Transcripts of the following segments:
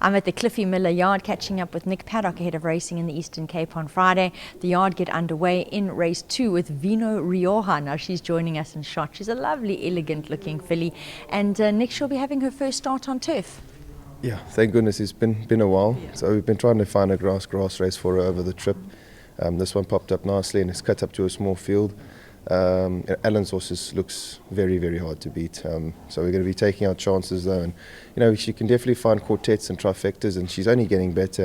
I'm at the Cliffy Miller Yard catching up with Nick Paddock ahead of racing in the Eastern Cape on Friday. The yard get underway in race 2 with Vino Rioja. Now she's joining us in shot. She's a lovely, elegant looking filly. And Nick, she'll be having her first start on turf. Yeah, thank goodness. It's been a while. Yeah. So we've been trying to find a grass race for her over the trip. This one popped up nicely and it's cut up to a small field. Alan's horses looks very, very hard to beat. So we're going to be taking our chances though. And she can definitely find quartets and trifectas, and she's only getting better.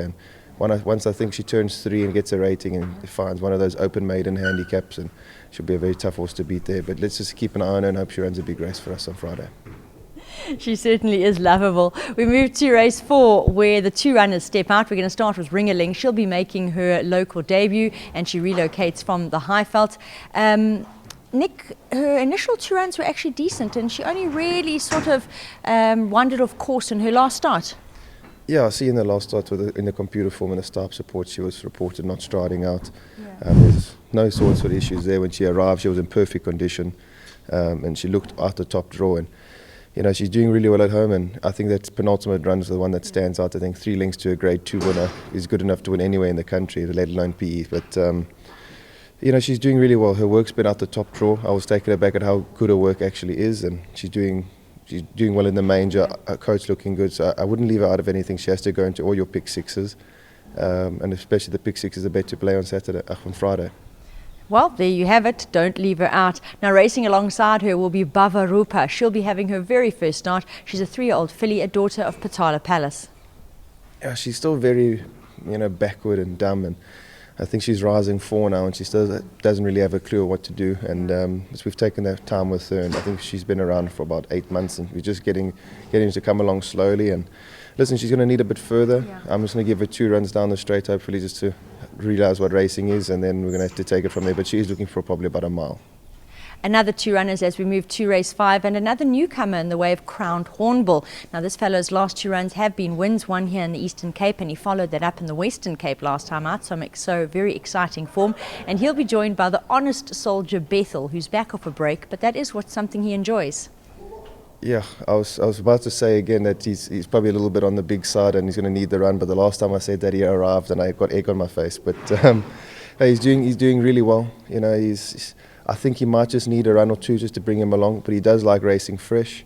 And once I think she turns 3 and gets a rating and finds one of those open maiden handicaps, and she'll be a very tough horse to beat there. But let's just keep an eye on her and hope she runs a big race for us on Friday. She certainly is lovable. We move to race 4 where the 2 runners step out. We're going to start with Ringerling. She'll be making her local debut and she relocates from the Highveld. Nick, her initial 2 runs were actually decent and she only really sort of wandered off course in her last start. Yeah, I see in the last start in the computer form and the start support she was reported not striding out. Yeah. There's no sorts of issues there. When she arrived she was in perfect condition and she looked at the top draw, and she's doing really well at home, and I think that penultimate run is the one that stands out. I think 3 lengths to a grade 2 winner is good enough to win anywhere in the country, let alone PE. But she's doing really well. Her work's been out the top draw. I was taken aback at how good her work actually is, and she's doing well in the manger. Her coach looking good, so I wouldn't leave her out of anything. She has to go into all your pick sixes, and especially the pick sixes are better to play on Friday. Well, there you have it. Don't leave her out. Now, racing alongside her will be Rupa. She'll be having her very first start. She's a 3-year-old filly, a daughter of Patala Palace. Yeah, she's still very, backward and dumb, and I think she's rising 4 now, and she still doesn't really have a clue of what to do. And as we've taken that time with her, and I think she's been around for about 8 months, and we're just getting to come along slowly. And listen, she's going to need a bit further. Yeah. I'm just going to give her 2 runs down the straight, hopefully, just to realise what racing is, and then we're going to have to take it from there. But she is looking for probably about a mile. Another 2 runners as we move to race 5, and another newcomer in the way of crowned Hornbull. Now, this fellow's last 2 runs have been wins, one here in the Eastern Cape, and he followed that up in the Western Cape last time out, so very exciting form. And he'll be joined by the honest soldier Bethel, who's back off a break, but that is something he enjoys. Yeah, I was about to say again that he's probably a little bit on the big side and he's going to need the run, but the last time I said that he arrived and I got egg on my face. But he's doing really well. I think he might just need a run or 2 just to bring him along, but he does like racing fresh.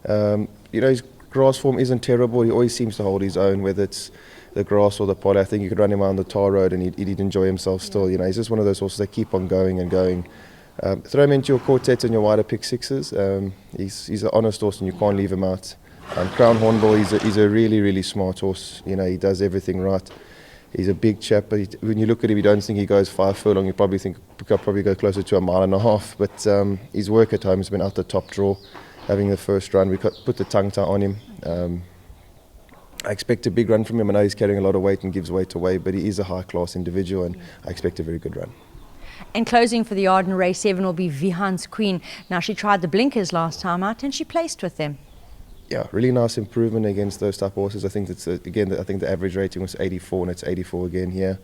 His grass form isn't terrible. He always seems to hold his own, whether it's the grass or the poly. I think you could run him on the tar road and he'd enjoy himself still. He's just one of those horses that keep on going and going. Throw him into your quartets and your wider pick sixes. He's an honest horse and you can't leave him out. Crown Hornbull, he's a really, really smart horse. He does everything right. He's a big chap, but when you look at him, you don't think he goes 5 furlong. You probably think he'll probably go closer to a 1.5 miles. But his work at home has been out the top draw, having the first run. We put the tongue tie on him. I expect a big run from him. I know he's carrying a lot of weight and gives weight away, but he is a high-class individual, and I expect a very good run. And closing for the yard in race 7 will be Vihans Queen. Now, she tried the blinkers last time out and she placed with them. Yeah, really nice improvement against those type of horses. I think I think the average rating was 84 and it's 84 again here.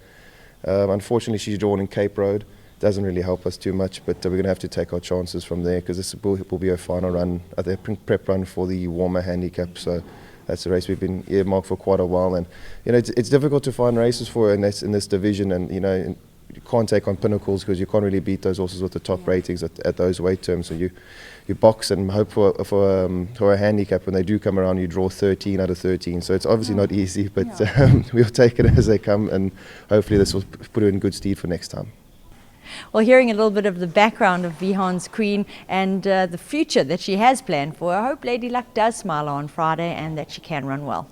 Unfortunately, she's drawn in Cape Road. Doesn't really help us too much, but we're going to have to take our chances from there because this will be a final run, a prep run for the warmer handicap. So that's a race we've been earmarked for quite a while, and it's difficult to find races for her in this division, and you can't take on pinnacles because you can't really beat those horses with the top ratings at those weight terms. So you box and hope for a handicap. When they do come around, you draw 13 out of 13. So it's obviously not easy, but we'll take it as they come, and hopefully this will put her in good stead for next time. Well, hearing a little bit of the background of Vihans Queen and the future that she has planned for her, I hope Lady Luck does smile on Friday and that she can run well.